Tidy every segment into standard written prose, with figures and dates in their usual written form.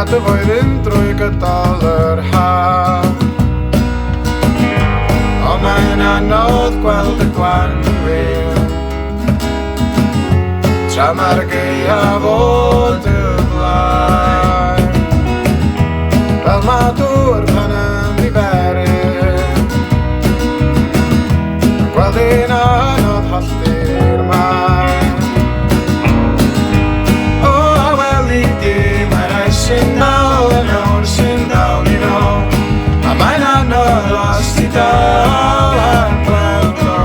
Gadw foedyn drwy gydol yr haf. O mae'n anodd gweld y gwanwyr tra mae'r gaeaf fod y blaen. Fel mae dŵr pan yn niferyn, gweld un anodd hollti'r maen. O a weli di mae'n rhai sy'n dal yn iawn sy'n dal i nôl, a mae'n anodd os ti dal yn gweld o.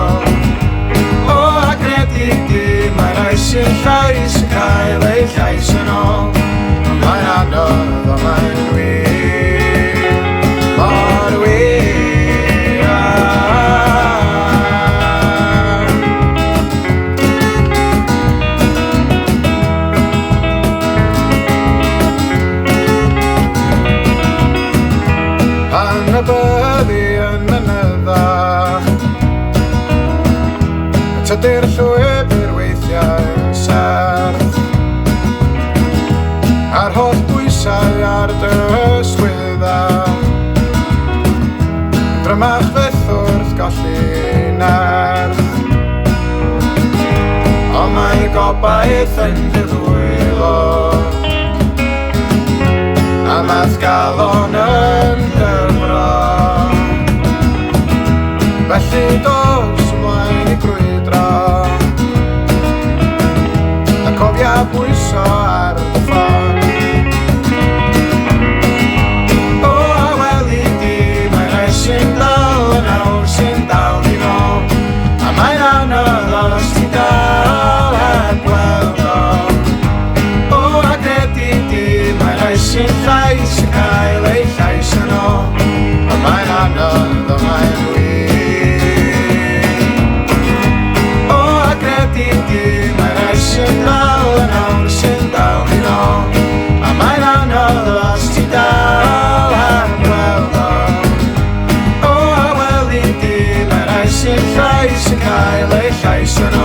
O a credu di mae'n rhai sy'n llais yn cael ei llais yn ôl, a mae'n anodd o mae'n wir, mor wir. Pan y byddi yn mynydda, tydi'r llwybr weithiau'n serth, a'r holl bwysau ar dy ysgwydda, drymach fydd wrth golli nerth. O mae gobaith yn dy ddwylo, a math galon yn dyfro. Felly dos ymlaen i grwydro, a cofia bwyso ar dy ffon. O a weli di mae'n rhai sy'n dal yn awr sy'n dal i nôl, a mae'n anodd os ti dal heb gweld o. O a credu di mae'n rhai sy'n llais yn cael ei llais yn ôl, a mae'n anodd o mae'n wir. O a credu di mae'n rhai sy'n dal yn awr sy'n dal i nôl, a mae'n anodd os ti dal heb gweld o. O a weli di mae'n rhai sy'n llais yn cael ei llais yn ôl,